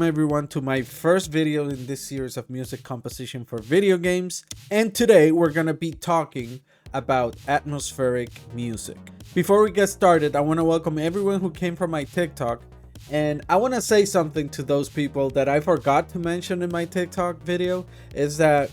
Everyone to my first video in this series of music composition for video games, and today we're gonna be talking about atmospheric music. Before we get started, I want to welcome everyone who came from my TikTok, and I want to say something to those people that I forgot to mention in my TikTok video is that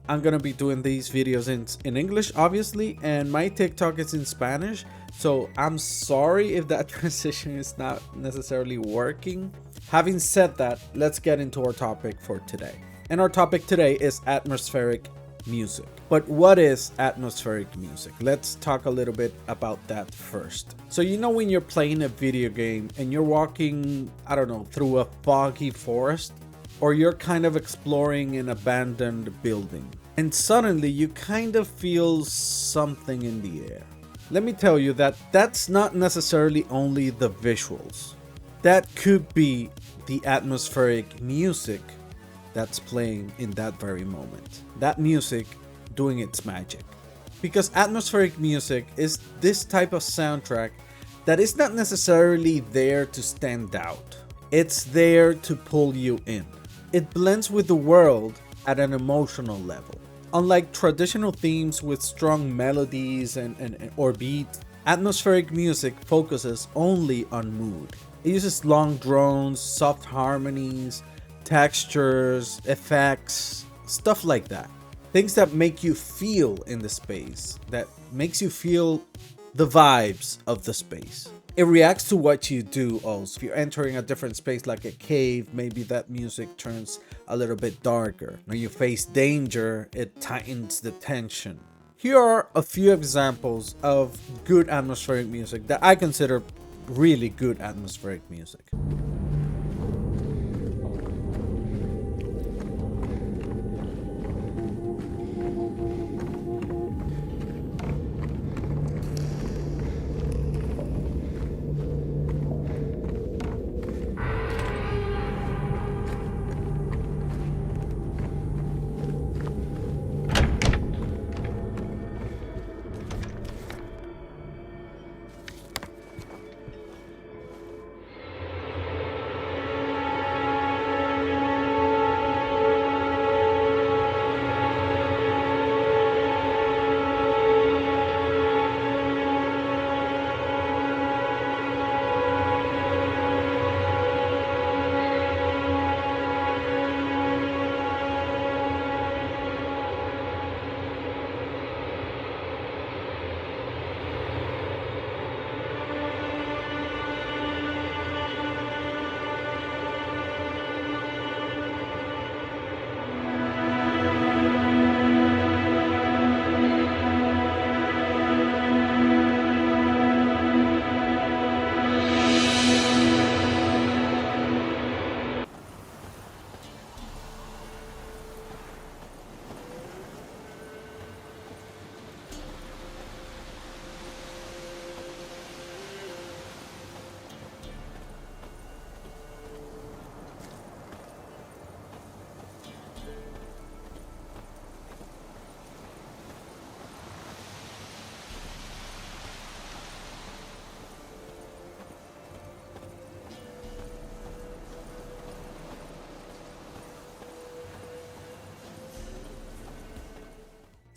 I'm gonna be doing these videos in English, obviously, and my TikTok is in Spanish, so I'm sorry if that transition is not necessarily working. Having said that, let's get into our topic for today. And our topic today is atmospheric music. But what is atmospheric music? Let's talk a little bit about that first. So you know when you're playing a video game and you're walking, I don't know, through a foggy forest, or you're kind of exploring an abandoned building, and suddenly you kind of feel something in the air. Let me tell you that that's not necessarily only the visuals. That could be the atmospheric music that's playing in that very moment. That music doing its magic. Because atmospheric music is this type of soundtrack that is not necessarily there to stand out. It's there to pull you in. It blends with the world at an emotional level. Unlike traditional themes with strong melodies or beats, atmospheric music focuses only on mood. It uses long drones, soft harmonies, textures, effects, stuff like that. Things that make you feel in the space, that makes you feel the vibes of the space. It reacts to what you do also. If you're entering a different space like a cave, maybe that music turns a little bit darker. When you face danger, it tightens the tension. Here are a few examples of good atmospheric music that I consider really good atmospheric music.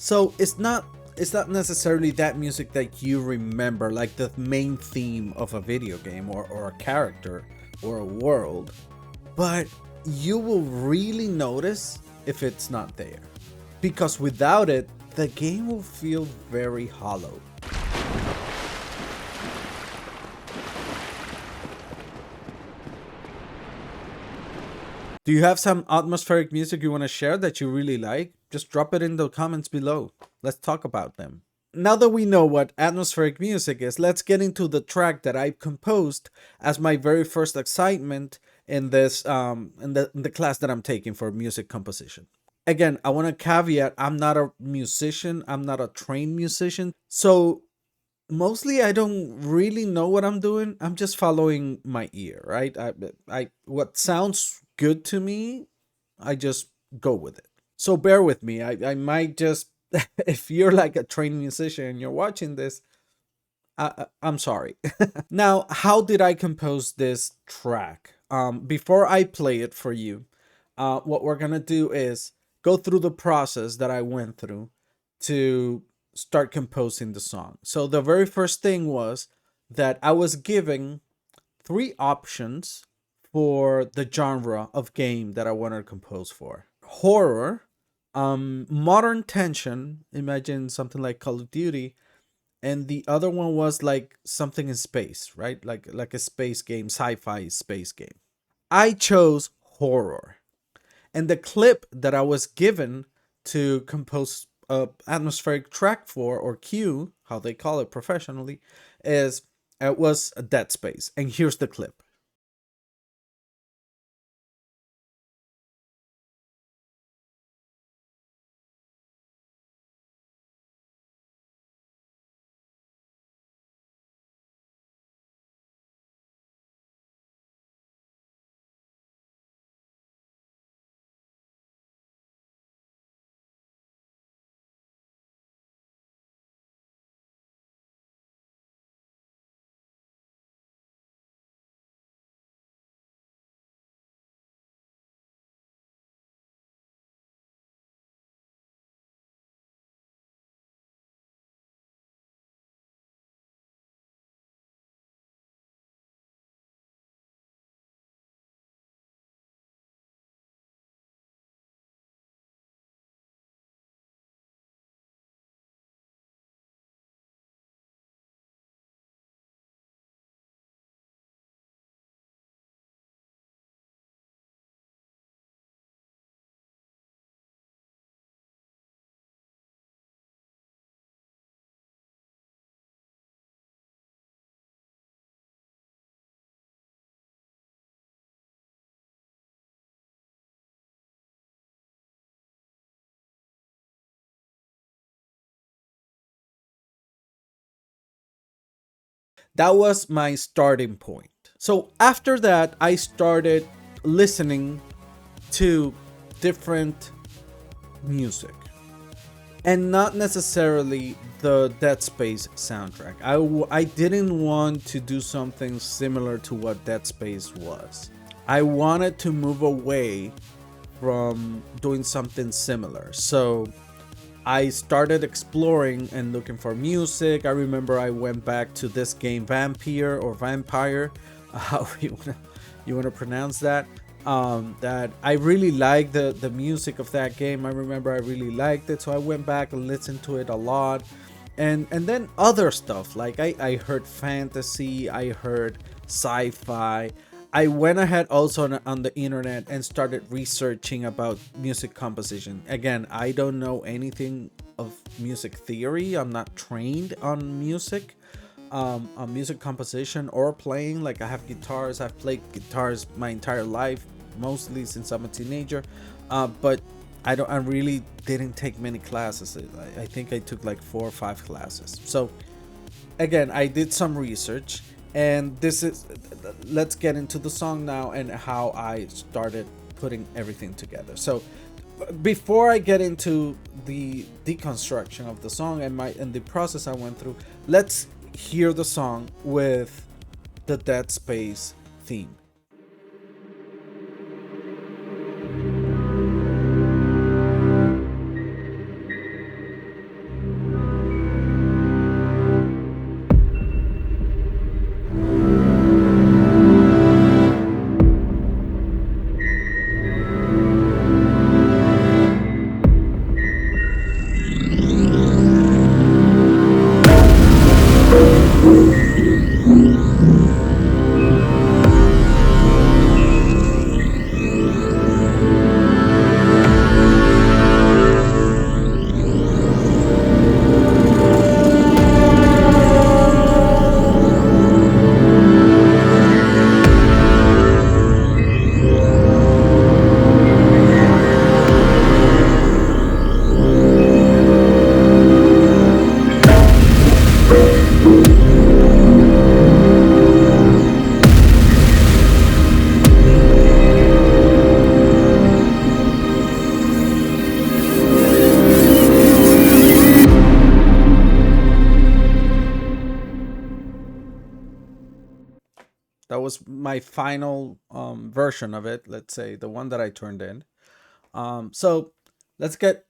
So it's not necessarily that music that you remember, like the main theme of a video game or a character or a world, but you will really notice if it's not there. Because without it, the game will feel very hollow. Do you have some atmospheric music you want to share that you really like? Just drop it in the comments below. Let's talk about them. Now that we know what atmospheric music is, let's get into the track that I composed as my very first assignment in this in the class that I'm taking for music composition. Again, I want to caveat, I'm not a musician, I'm not a trained musician. So mostly I don't really know what I'm doing. I'm just following my ear, right? I what sounds good to me, I just go with it. So bear with me. I might just if you're like a trained musician and you're watching this, I'm sorry. Now, how did I compose this track? before I play it for you, what we're gonna do is go through the process that I went through to start composing the song. So the very first thing was that I was given three options for the genre of game that I wanted to compose for: horror, modern tension, imagine something like Call of Duty, and the other one was like something in space, right? Like a space game, sci-fi space game. I chose horror. And the clip that I was given to compose a atmospheric track for, or cue, how they call it professionally, is it was a Dead Space. And here's the clip. That was my starting point. So after that, I started listening to different music, and not necessarily the Dead Space soundtrack. I didn't want to do something similar to what Dead Space was. I wanted to move away from doing something similar. So I started exploring and looking for music. I remember I went back to this game, Vampire or Vampire, how you wanna pronounce that. That I really liked the music of that game. I remember I really liked it, so I went back and listened to it a lot. And then other stuff like I heard fantasy, I heard sci-fi. I went ahead also on the internet and started researching about music composition. Again, I don't know anything of music theory. I'm not trained on music composition or playing. Like I have guitars. I've played guitars my entire life, mostly since I'm a teenager. But I really didn't take many classes. I think I took like 4 or 5 classes. So again, I did some research, and this is, let's get into the song now and how I started putting everything together. So before I get into the deconstruction of the song and the process I went through, let's hear the song with the Dead Space theme. was my final version of it. Let's say the one that I turned in. So let's get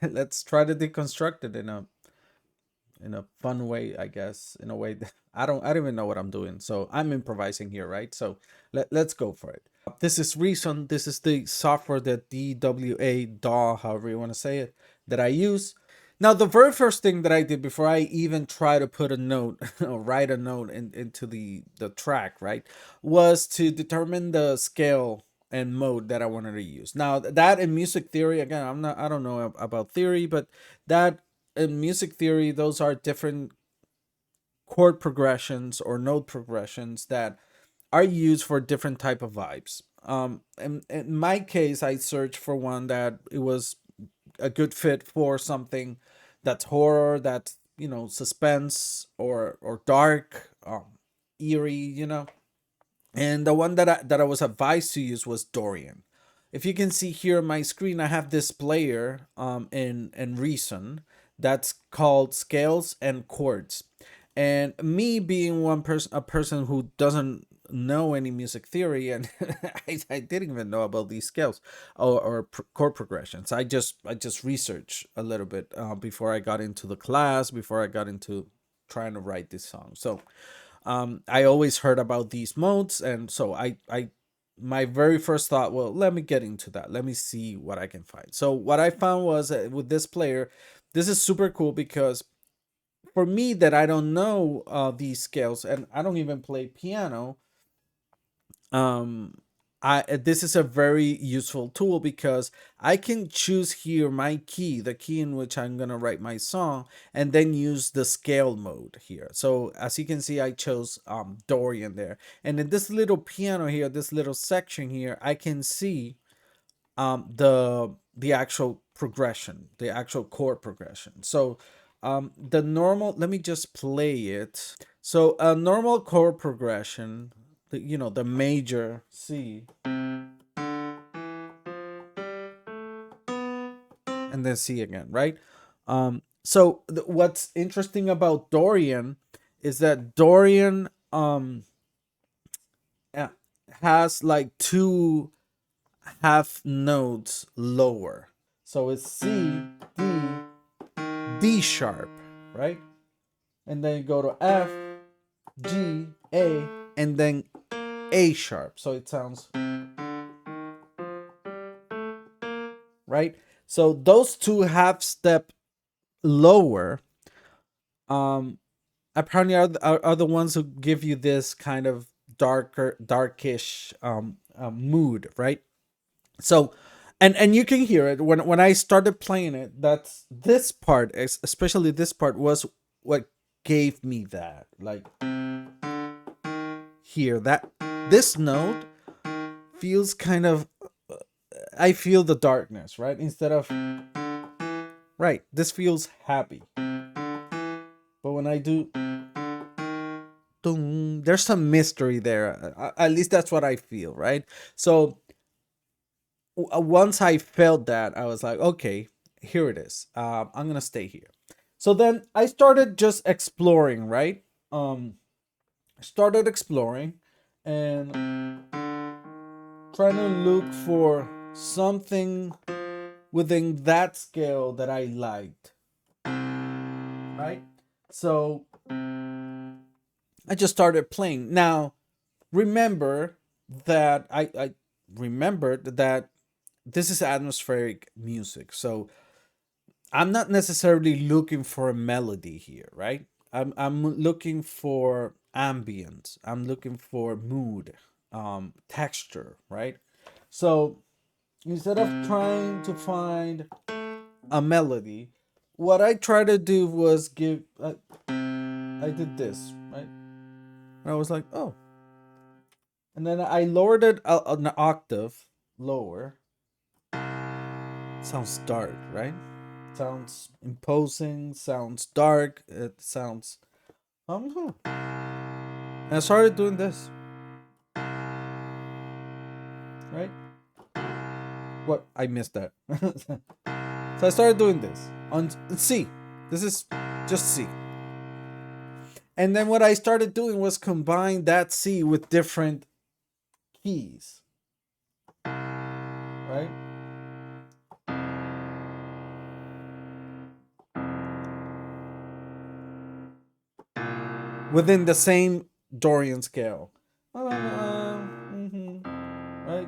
let's try to deconstruct it in a fun way, I guess, in a way that I don't even know what I'm doing. So I'm improvising here, right? So let's go for it. This is Reason. This is the software, that DWA, however you want to say it, that I use. Now, the very first thing that I did before I even try to put a note or write a note into the track, right, was to determine the scale and mode that I wanted to use. Now, that in music theory, again, I don't know about theory, but that in music theory, those are different chord progressions or note progressions that are used for different type of vibes. In my case, I searched for one that it was a good fit for something that's horror, that's, suspense, or dark, eerie, and the one that I was advised to use was Dorian. If you can see here on my screen, I have this player in Reason that's called Scales and Chords. And me being a person who doesn't know any music theory, and I didn't even know about these scales or chord progressions. I just researched a little bit before I got into the class, before I got into trying to write this song. So I always heard about these modes, and so I my very first thought, well, let me get into that. Let me see what I can find. So what I found was with this player, this is super cool because for me that I don't know these scales and I don't even play piano, um I this is a very useful tool because I can choose here my key, the key in which I'm gonna write my song, and then use the scale mode here. So as you can see, I chose Dorian there, and in this little piano here, this little section here, I can see the actual progression, the actual chord progression. So the normal, let me just play it. So a normal chord progression, the major C and then C again, right? So what's interesting about Dorian is that Dorian uh, has like two half notes lower. So it's C, D, D sharp, right? And then you go to F, G, A, and then A sharp. So it sounds right. So those two half step lower, apparently are the ones who give you this kind of darkish mood, right? So and you can hear it when I started playing it. That's this part, especially this part, was what gave me that, like, here, that this note feels kind of, I feel the darkness, right? Instead of, right, this feels happy. But when I do, there's some mystery there. At least that's what I feel, right? So once I felt that, I was like, okay, here it is. I'm gonna stay here. So then I started just exploring, right? I started exploring and trying to look for something within that scale that I liked, right? So I just started playing. Now, remember that I remembered that this is atmospheric music. So I'm not necessarily looking for a melody here, right? I'm looking for ambient. I'm looking for mood, texture, right? So instead of trying to find a melody, what I tried to do was I did this, right? And I was like, oh, and then I lowered it an octave lower. Sounds dark, right? Sounds imposing, sounds dark, it sounds and I started doing this, right? What, I missed that. So I started doing this on C. This is just C. And then what I started doing was combine that C with different keys, right? Within the same Dorian scale. Right,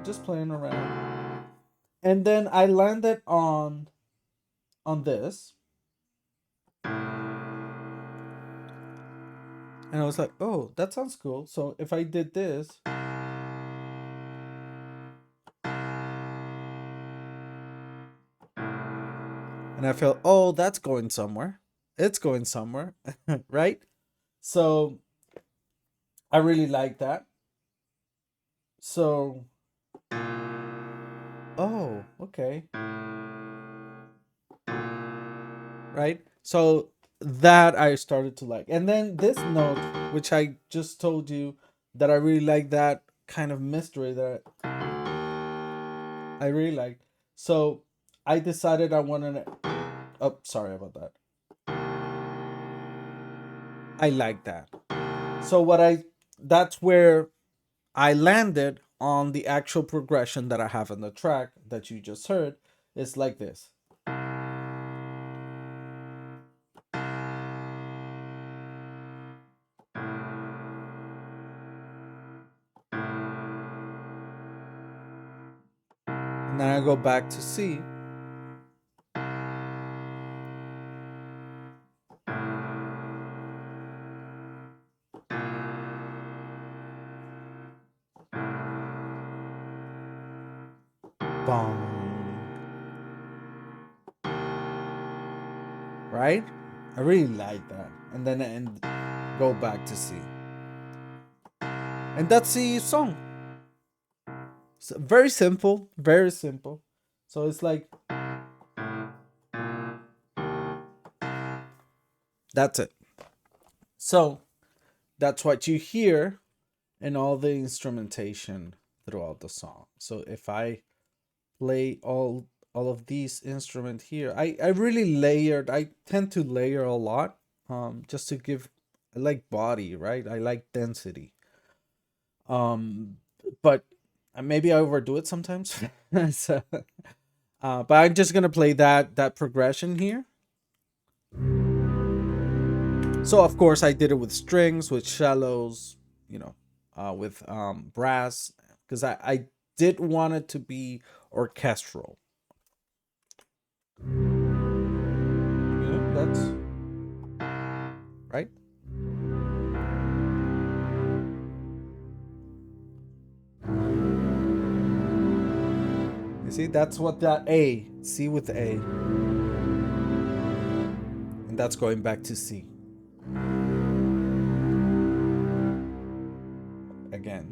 just playing around. And then I landed on this. And I was like, oh, that sounds cool. So if I did this, and I felt, oh, that's going somewhere. It's going somewhere, right? So I really like that. So, oh, okay. Right? So that I started to like. And then this note, which I just told you that I really like that kind of mystery that I really like. So I decided I wanted to. Oh, sorry about that. I like that. So that's where I landed on the actual progression that I have in the track that you just heard. It's like this. And then I go back to C. Boom. Right? I really like that. And then go back to C. And that's the song. So very simple, very simple. So it's like that's it. So that's what you hear in all the instrumentation throughout the song. So if I play all of these instruments here, I really layered. I tend to layer a lot, just to give. I like body, right? I like density. Um, but maybe I overdo it sometimes. So, but I'm just gonna play that progression here. So of course I did it with strings, with shallows, you know, with brass, because I did want it to be orchestral. That's right. You see, that's what that A, C with A, and that's going back to C again.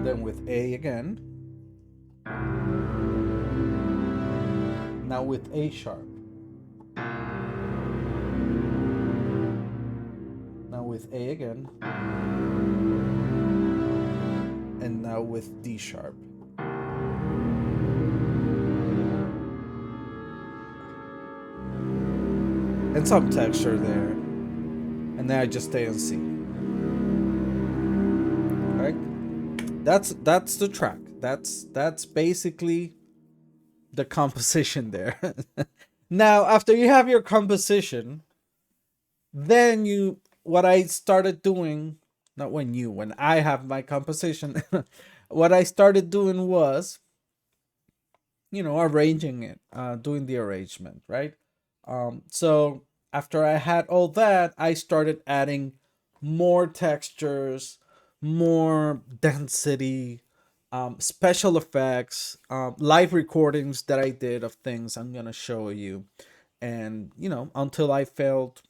Then with A again. Now with A sharp. Now with A again. And now with D sharp. And some texture there. And then I just stay on C. Right? That's the track. That's basically the composition there. Now, after you have your composition, then what I started doing, not when I have my composition, what I started doing was, arranging it, doing the arrangement, right? So after I had all that, I started adding more textures, more density, special effects, live recordings that I did of things I'm gonna show you, and until I felt,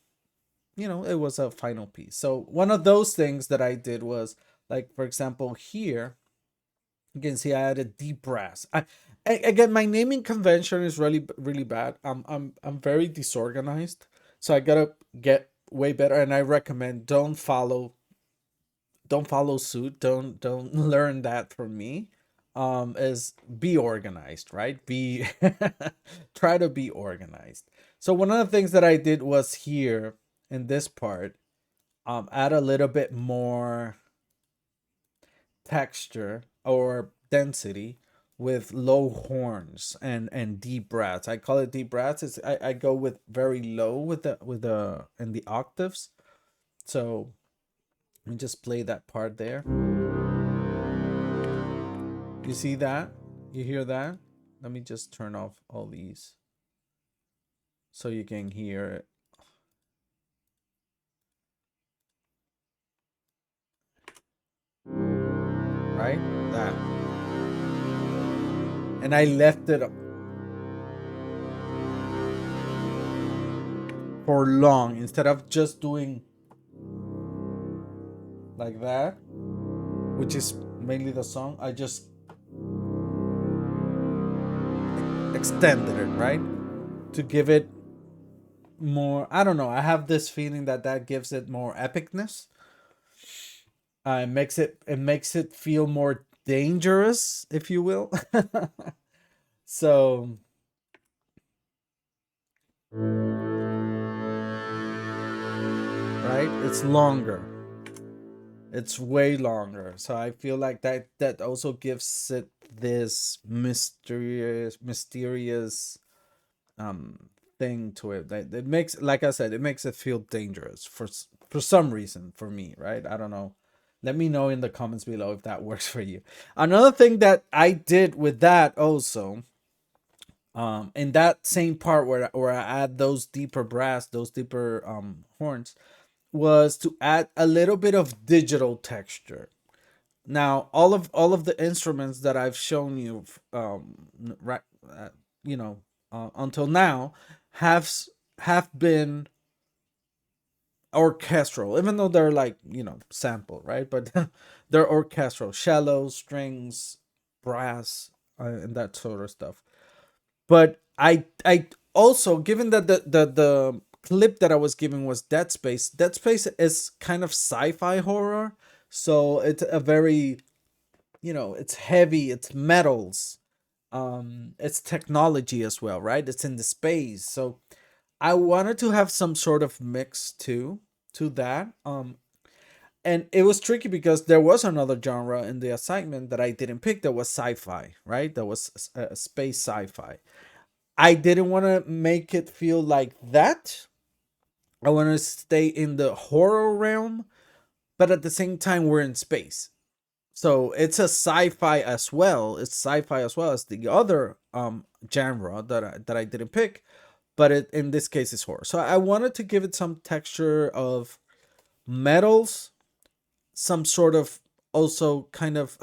it was a final piece. So one of those things that I did was, like, for example, here you can see I added deep brass. Again, my naming convention is really really bad. I'm very disorganized, so I gotta get way better. And I recommend don't follow suit. Don't learn that from me. Is be organized, right? Be try to be organized. So one of the things that I did was here. in this part, add a little bit more texture or density with low horns and deep brass. I call it deep brass. I go with very low with the in the octaves. So let me just play that part there. You see that? You hear that? Let me just turn off all these so you can hear it. Right? That. And I left it for long instead of just doing like that, which is mainly the song. I just extended it, right? To give it more, I don't know, I have this feeling that that gives it more epicness. It makes it feel more dangerous, if you will. So right, it's longer, it's way longer, so I feel like that also gives it this mysterious um thing to it that it makes, like I said, it makes it feel dangerous for some reason for me, right? I don't know. Let me know in the comments below if that works for you. Another thing that I did with that also, in that same part where I add those deeper brass, those deeper horns, was to add a little bit of digital texture. Now, all of the instruments that I've shown you, right, uh, you know, until now, have have been orchestral, even though they're like, sample, right? But they're orchestral, cellos, strings, brass, and that sort of stuff. But I also, given that the clip that I was giving was Dead Space. Dead Space is kind of sci-fi horror, so it's a very, it's heavy, it's metals, it's technology as well, right? It's in the space, so I wanted to have some sort of mix too to that. And it was tricky because there was another genre in the assignment that I didn't pick, that was sci-fi, right? That was space sci-fi. I didn't want to make it feel like that. I want to stay in the horror realm, but at the same time, we're in space. So it's a sci-fi as well. It's sci-fi as well as the other genre that I didn't pick, but in this case it's horror. So I wanted to give it some texture of metals, some sort of, also kind of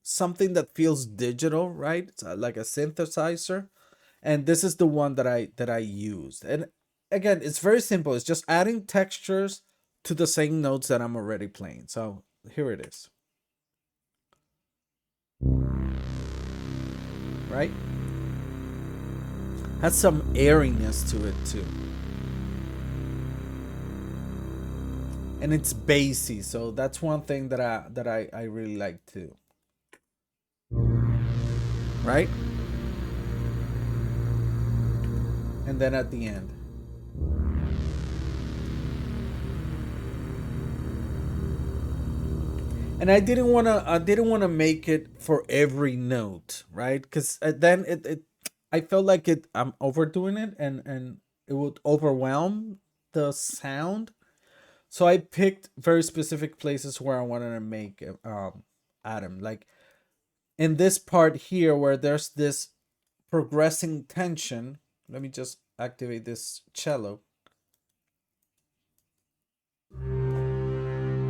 something that feels digital, right? It's like a synthesizer. And this is the one that I used. And again, it's very simple. It's just adding textures to the same notes that I'm already playing. So here it is. Right? Has some airiness to it too. And it's bassy, so that's one thing that I really like too. Right? And then at the end. And I didn't want to make it for every note, right? Cuz then I felt like I'm overdoing it, and it would overwhelm the sound. So I picked very specific places where I wanted to make Adam, like in this part here where there's this progressing tension. Let me just activate this cello,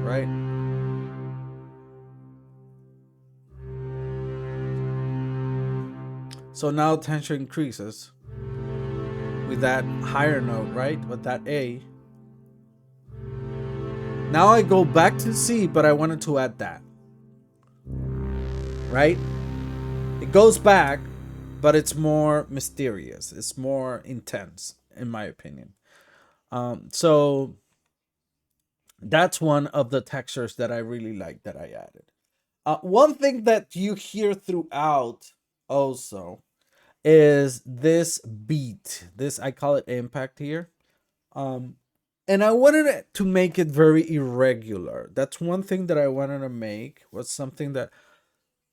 right? So now tension increases with that higher note, right? With that A. Now I go back to C, but I wanted to add that, right? It goes back, but it's more mysterious. It's more intense, in my opinion. So that's one of the textures that I really like that I added. One thing that you hear throughout also is this beat. This, I call it impact here. Um, and I wanted to make it very irregular. That's one thing that I wanted to make, was something that,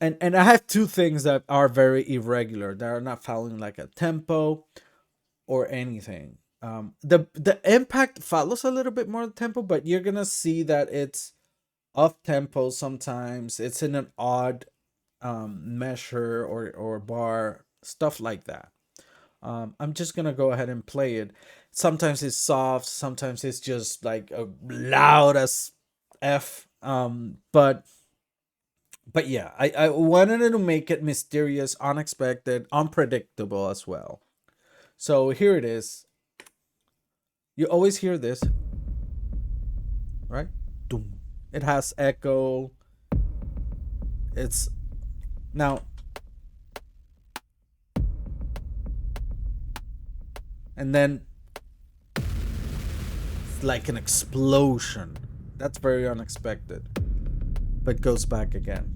and I have two things that are very irregular, that are not following like a tempo or anything. The impact follows a little bit more tempo, but you're gonna see that it's off tempo sometimes. It's in an odd measure or bar, stuff like that. I'm just gonna go ahead and play it. Sometimes it's soft, sometimes it's just like a loud as f. But yeah, I wanted to make it mysterious, unexpected, unpredictable as well. So here it is. You always hear this, right? Doom. It has echo. It's now, and then it's like an explosion. That's very unexpected, but goes back again.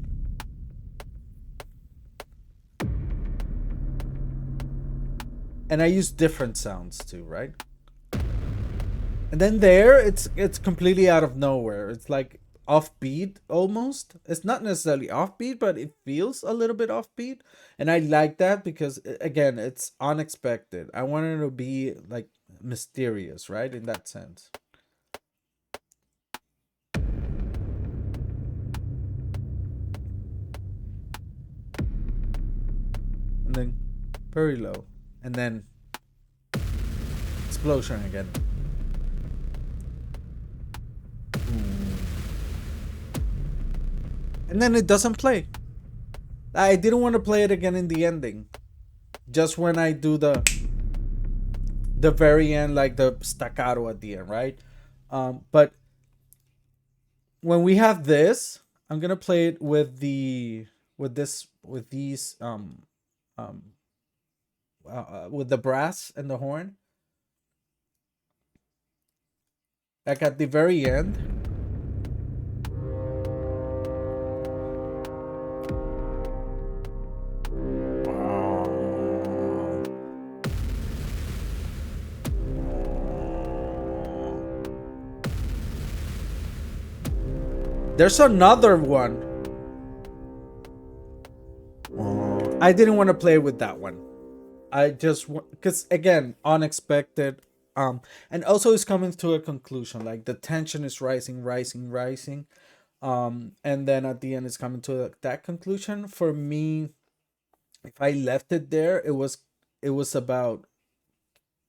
And I use different sounds too, right? And then there, it's completely out of nowhere. It's like offbeat almost. It's not necessarily offbeat, but it feels a little bit offbeat, and I like that because again, it's unexpected. I wanted to be like mysterious, right? In that sense. And then very low, and then explosion again. And then it doesn't play. I didn't want to play it again in the ending. Just when I do the very end, like the staccato at the end, right? But when we have this, I'm gonna play it with these um with the brass and the horn. Like at the very end. There's another one. I didn't want to play with that one. I just because again, unexpected. And also it's coming to a conclusion. Like the tension is rising, rising, rising. And then at the end, it's coming to that conclusion. For me, if I left it there, it was about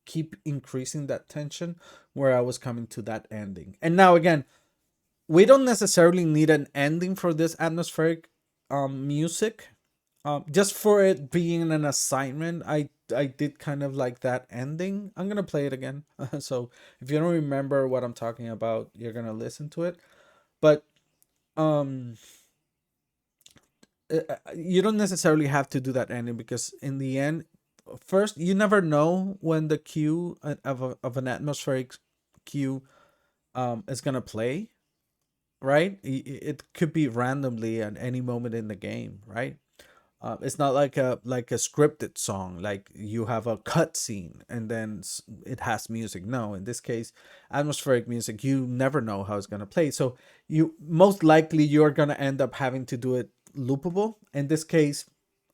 keep increasing that tension where I was coming to that ending. And now again, we don't necessarily need an ending for this atmospheric music. Just for it being an assignment, I did kind of like that ending. I'm gonna play it again. So if you don't remember what I'm talking about, you're gonna listen to it. But um you don't necessarily have to do that ending, because in the end, first, you never know when the cue of an atmospheric cue is gonna play, right? It could be randomly at any moment in the game, right? It's not like a scripted song, like you have a cut scene and then it has music. No, in this case, atmospheric music, you never know how it's gonna play. So you most likely you're gonna end up having to do it loopable. In this case,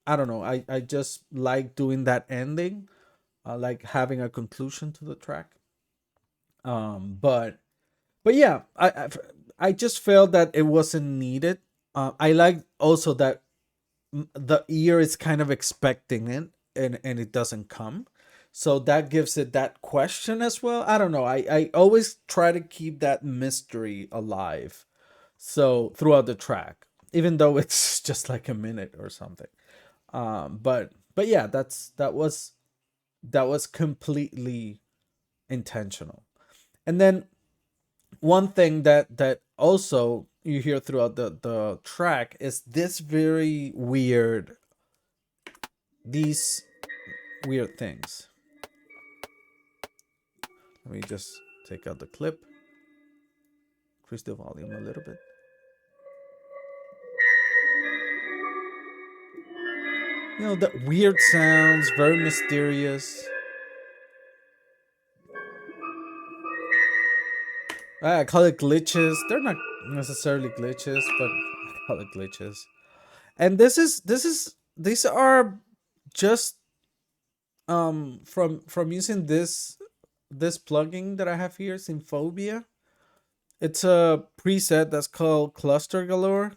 I don't know. I just like doing that ending, like having a conclusion to the track. But yeah, I just felt that it wasn't needed. I like also that the ear is kind of expecting it, and it doesn't come, so that gives it that question as well. I don't know, I always try to keep that mystery alive, so throughout the track, even though it's just like a minute or something. But yeah, that was completely intentional. And then one thing that also you hear throughout the track is this very weird these weird things. Let me just take out the clip, increase the volume a little bit. That weird sounds, very mysterious. I call it glitches. They're not necessarily glitches, but I call it glitches. And these are just from using this plugin that I have here, Synphobia. It's a preset that's called Cluster Galore.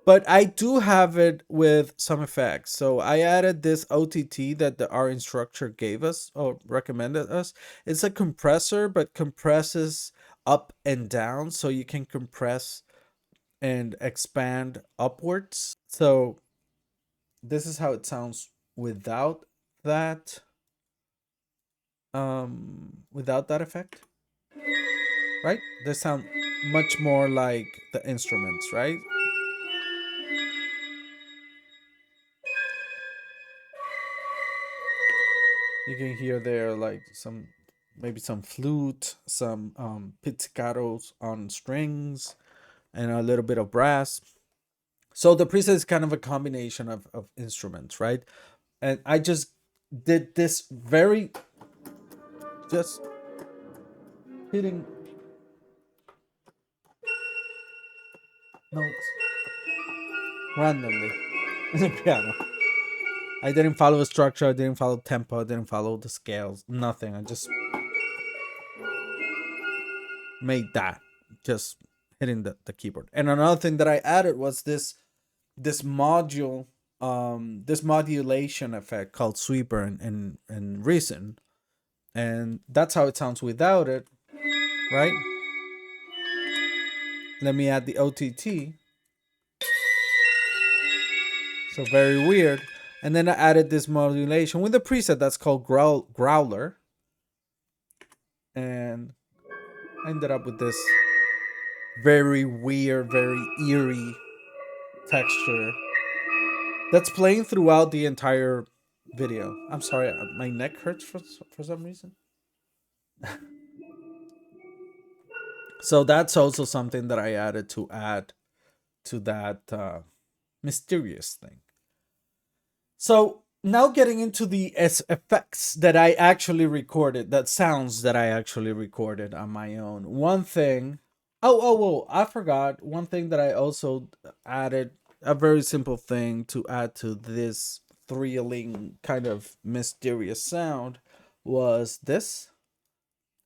But I do have it with some effects. So I added this OTT that our instructor gave us or recommended us. It's a compressor, but compresses up and down. So you can compress and expand upwards. So this is how it sounds that without that effect, right? They sound much more like the instruments, right? You can hear there like some maybe some flute, some pizzicatos on strings, and a little bit of brass. So the preset is kind of a combination of instruments, right? And I just did this very just hitting notes randomly in the piano. I didn't follow a structure, I didn't follow tempo, I didn't follow the scales, nothing. I just made that, just hitting the keyboard. And another thing that I added was this module, this modulation effect called sweeper and reason. And that's how it sounds without it, right? Let me add the OTT. So very weird. And then I added this modulation with a preset that's called Growler. And I ended up with this very weird, very eerie texture that's playing throughout the entire video. I'm sorry, my neck hurts for some reason. So that's also something that I added to add to that mysterious thing. So now getting into the effects that I actually recorded, that sounds that I actually recorded on my own. One thing, I forgot one thing that I also added, a very simple thing to add to this thrilling kind of mysterious sound was this.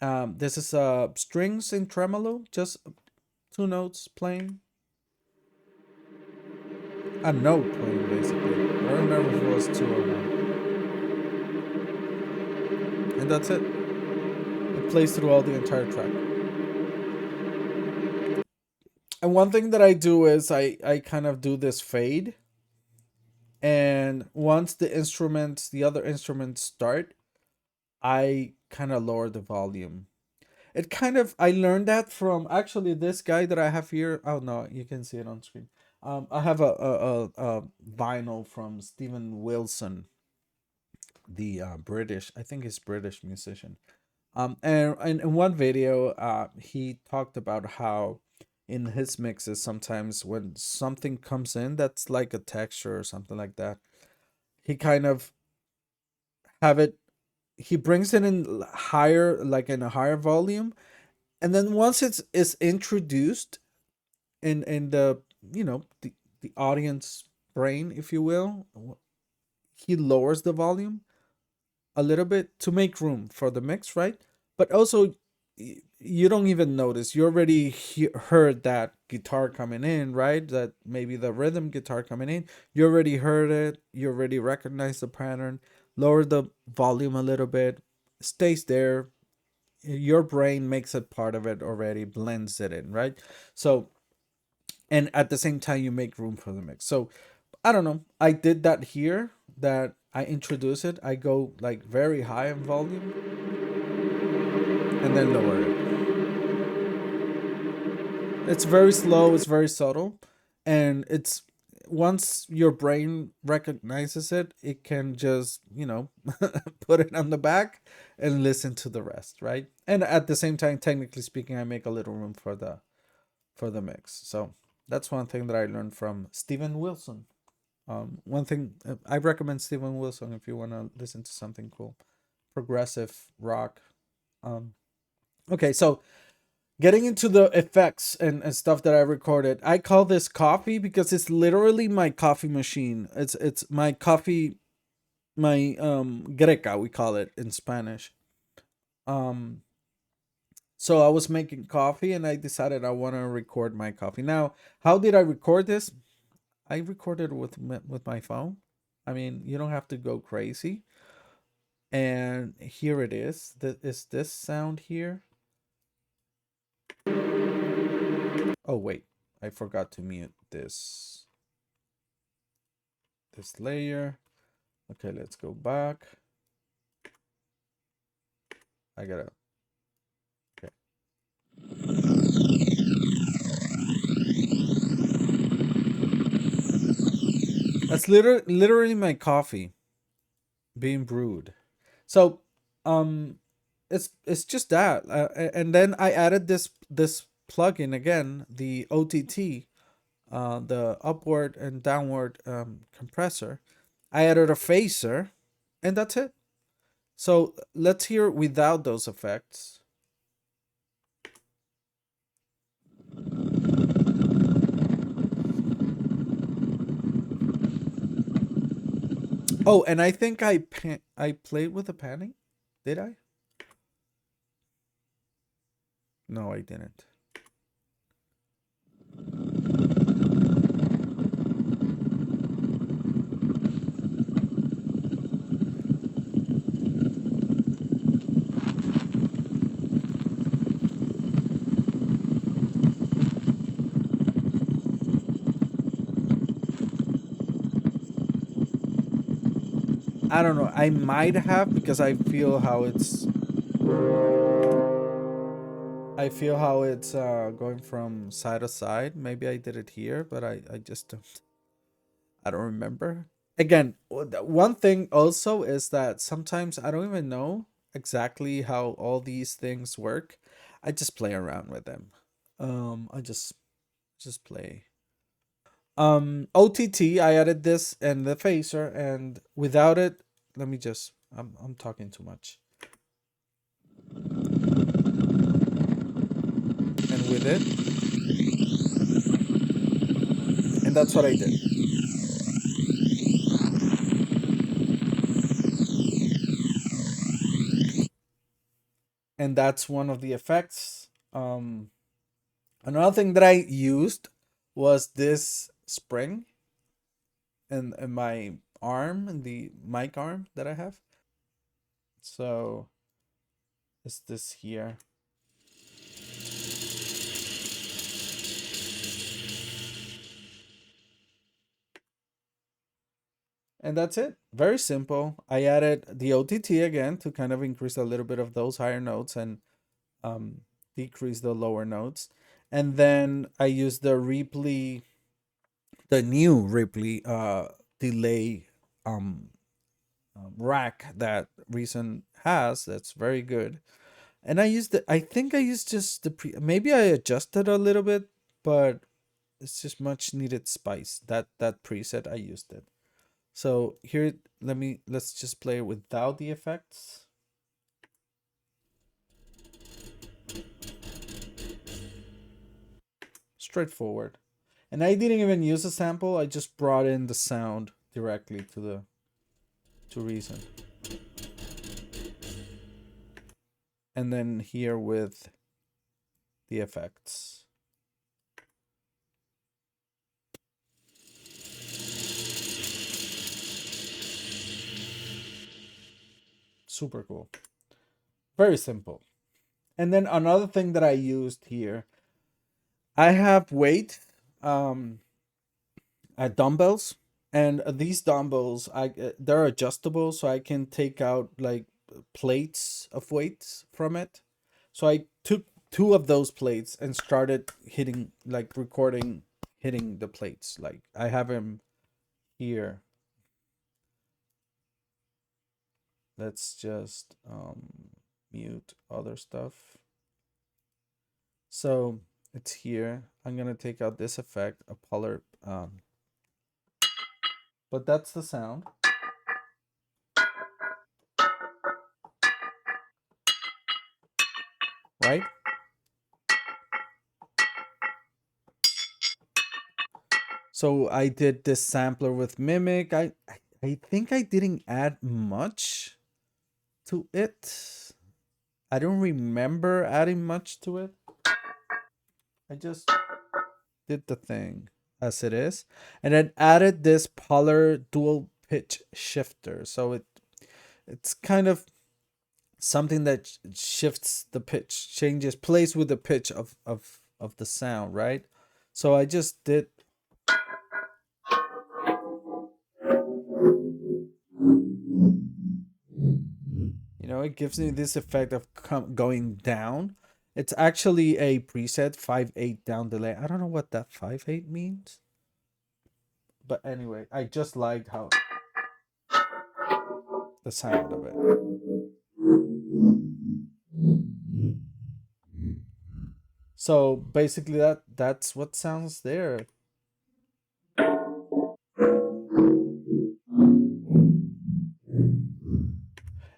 This is strings in tremolo, just two notes playing, a note playing basically. I don't remember if it was two or one, and that's it. It plays throughout the entire track. And one thing that I do is I kind of do this fade, and once the other instruments start, I kind of lower the volume. It kind of I learned that from actually this guy that I have here. Oh no, you can see it on screen. I have a vinyl from Steven Wilson, the British. I think he's British musician. And in one video, he talked about how in his mixes sometimes when something comes in that's like a texture or something like that, he kind of have it. He brings it in higher, like in a higher volume, and then once it's is introduced in the the audience brain, if you will, he lowers the volume a little bit to make room for the mix, right? But also, you don't even notice. You already heard that guitar coming in, right? That maybe the rhythm guitar coming in. You already heard it. You already recognize the pattern. Lower the volume a little bit. Stays there. Your brain makes it part of it already, blends it in, right? So, and at the same time, you make room for the mix. So, I don't know. I did that here. That I introduce it. I go like very high in volume and then lower it. It's very slow, it's very subtle, and it's once your brain recognizes it, it can just, put it on the back and listen to the rest, right? And at the same time, technically speaking, I make a little room for the mix. So that's one thing that I learned from Steven Wilson. One thing I recommend Steven Wilson if you want to listen to something cool, progressive rock. Um, okay, so getting into the effects and stuff that I recorded, I call this coffee because it's literally my coffee machine. It's my coffee, my greca, we call it in Spanish. Um, so I was making coffee and I decided I want to record my coffee. Now, how did I record this? I recorded with my phone. I mean, you don't have to go crazy. And here it is. Is this sound here? Oh wait, I forgot to mute this layer. Okay, let's go back. I gotta. Okay, that's literally my coffee being brewed. So, um, it's just that, and then I added this plugin again, the OTT, the upward and downward compressor. I added a phaser, and that's it. So let's hear it without those effects. Oh, and I think I played with the panning. Did I? No, I didn't. I don't know. I might have because I feel how it's going from side to side. Maybe I did it here, but I just I don't remember. Again, one thing also is that sometimes I don't even know exactly how all these things work. I just play around with them. I just play. OTT, I added this and the phaser, and without it, let me just. I'm talking too much. And with it, and that's what I did. And that's one of the effects. Another thing that I used was this spring in my arm, in the mic arm that I have. So it's this here. And that's it. Very simple. I added the OTT again to kind of increase a little bit of those higher notes and um, decrease the lower notes. And then I used the new Ripley delay rack that Reason has. That's very good. And I think I used just maybe I adjusted a little bit, but it's just much needed spice. That preset I used it. So here, let's just play without the effects. Straightforward. And I didn't even use a sample. I just brought in the sound directly to Reason. And then here with the effects. Super cool. Very simple. And then another thing that I used here, I have weight dumbbells, and these dumbbells they're adjustable, so I can take out like plates of weights from it. So I took two of those plates and started hitting, like recording, hitting the plates. Like I have him here. Let's just mute other stuff. So it's here. I'm gonna take out this effect, a polar, but that's the sound. right? So I did this sampler with Mimic. I think I didn't add much to it. I don't remember adding much to it. I just did the thing as it is, and then added this Polar dual pitch shifter. So it's kind of something that shifts the pitch, changes, plays with the pitch of the sound, right? So I just did, it gives me this effect of going down. It's actually a preset 5/8 down delay. I don't know what that 5/8 means, but anyway, I just liked how the sound of it. So basically that's what sounds there.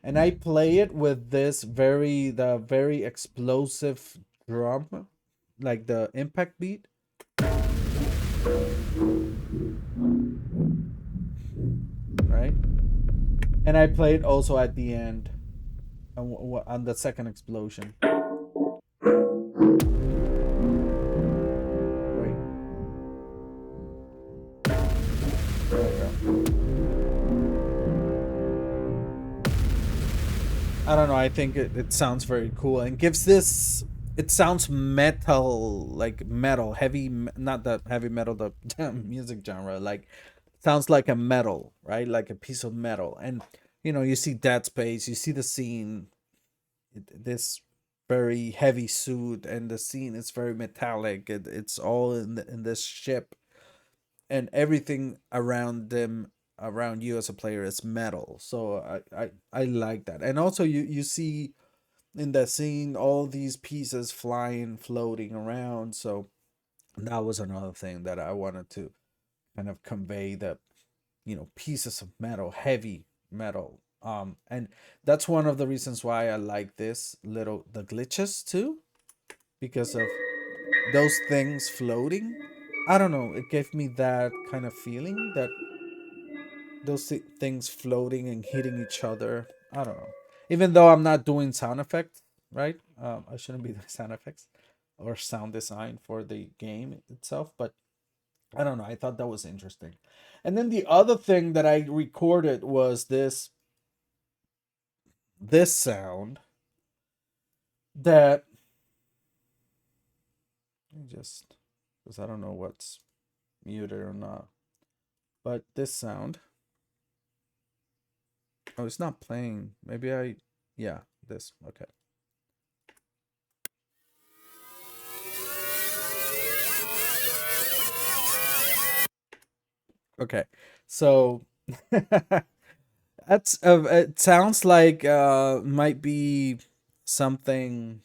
And I play it with the very explosive drum, like the impact beat, right? And I play it also at the end on the second explosion, right? There you go. I don't know. I think it sounds very cool and gives this. It sounds metal, like metal, heavy. Not that heavy metal, the music genre. Like sounds like a metal, right? Like a piece of metal. And you see Dead Space, you see the scene, this very heavy suit, and the scene is very metallic. It's all in this ship, and everything around them, around you as a player, is metal. So I like that. And also you see in that scene all these pieces flying, floating around. So that was another thing that I wanted to kind of convey, that pieces of metal, heavy metal. And that's one of the reasons why I like this little the glitches too, because of those things floating. I don't know, it gave me that kind of feeling, that those things floating and hitting each other. I don't know. Even though I'm not doing sound effects, right? I shouldn't be doing sound effects or sound design for the game itself, but I don't know. I thought that was interesting. And then the other thing that I recorded was this sound that just, because I don't know what's muted or not, but this sound. Oh, it's not playing. Maybe yeah, this. Okay. Okay. So that's it sounds like might be something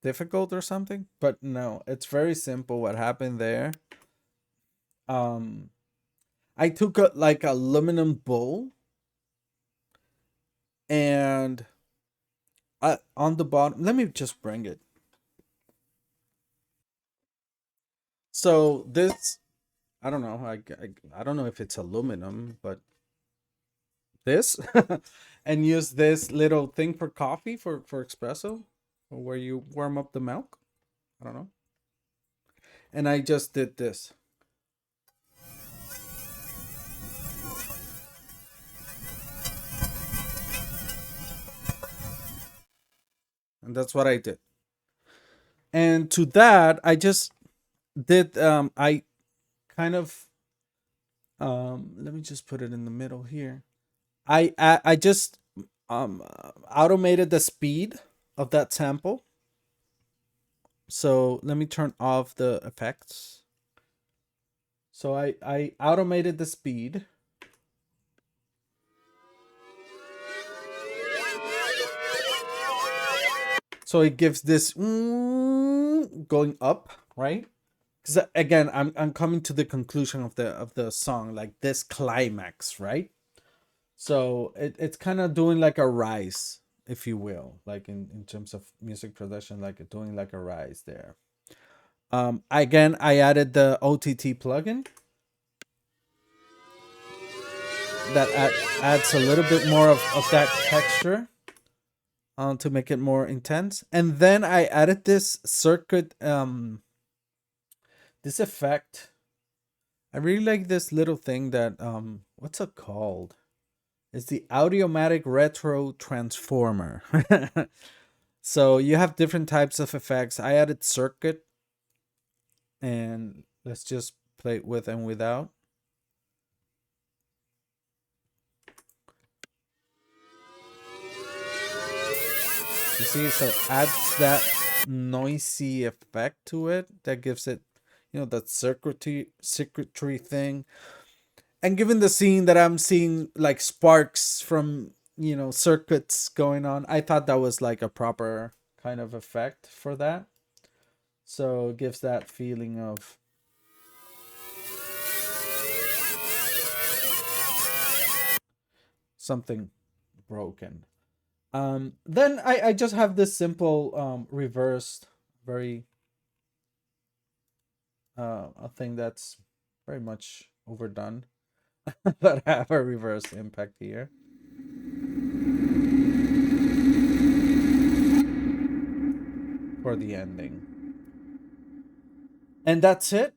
difficult or something, but no, it's very simple what happened there. Um I took a like aluminum bowl, and on the bottom, let me just bring it. So this, I don't know, I don't know if it's aluminum, but this, and use this little thing for coffee, for espresso, where you warm up the milk. I don't know. And I just did this, and that's what I did. And to that, I just did. I kind of let me just put it in the middle here. I just automated the speed of that sample. So let me turn off the effects. So I automated the speed. So it gives this going up, right? Because again, I'm coming to the conclusion of the song, like this climax, right? So it's kind of doing like a rise. if you will, like in terms of music production, like doing like a rise there. Again, I added the OTT plugin that adds a little bit more of that texture to make it more intense. And then I added this circuit, this effect. I really like this little thing that, what's it called? It's the Audiomatic Retro Transformer. So you have different types of effects. I added circuit, and let's just play it with and without. You see, so adds that noisy effect to it that gives it, that circuitry thing. And given the scene that I'm seeing like sparks from, circuits going on, I thought that was like a proper kind of effect for that. So it gives that feeling of something broken. Then I just have this simple reversed, very a thing that's very much overdone. But I have a reverse impact here. For the ending. And that's it.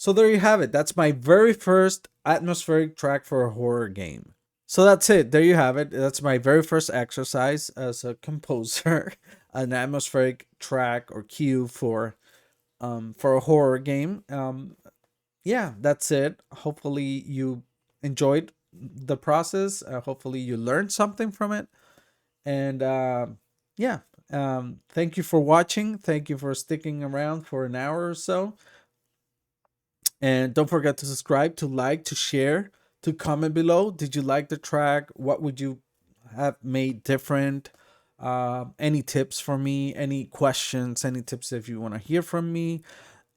So there you have it. That's my very first atmospheric track for a horror game. So that's it. There you have it. That's my very first exercise as a composer, an atmospheric track or cue for a horror game. Yeah, that's it. Hopefully you enjoyed the process. Hopefully you learned something from it. And yeah, thank you for watching. Thank you for sticking around for an hour or so. And don't forget to subscribe, to like, to share, to comment below. Did you like the track? What would you have made different? Any tips for me? Any questions? Any tips if you want to hear from me?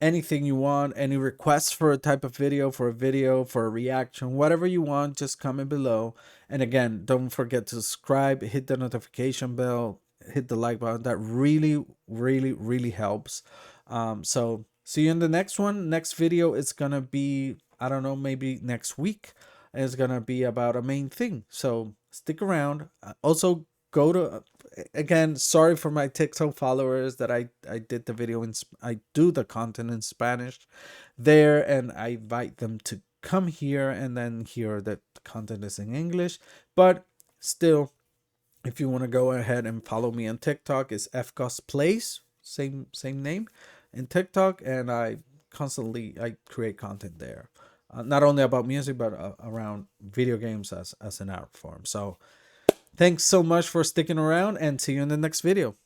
Anything you want? Any requests for a type of video, for a reaction, whatever you want, just comment below. And again, don't forget to subscribe, hit the notification bell, hit the like button. That really, really, really helps. So see you in the next one. Next video is gonna be, I don't know, maybe next week. It's gonna be about a main thing. So stick around. Also, go to, again, sorry for my TikTok followers that I did the video in, I do the content in Spanish there, and I invite them to come here and then hear that the content is in English. But still, if you want to go ahead and follow me on TikTok, it's fcosplays, same name in TikTok, and I create content there, not only about music but around video games as an art form. So thanks so much for sticking around, and see you in the next video.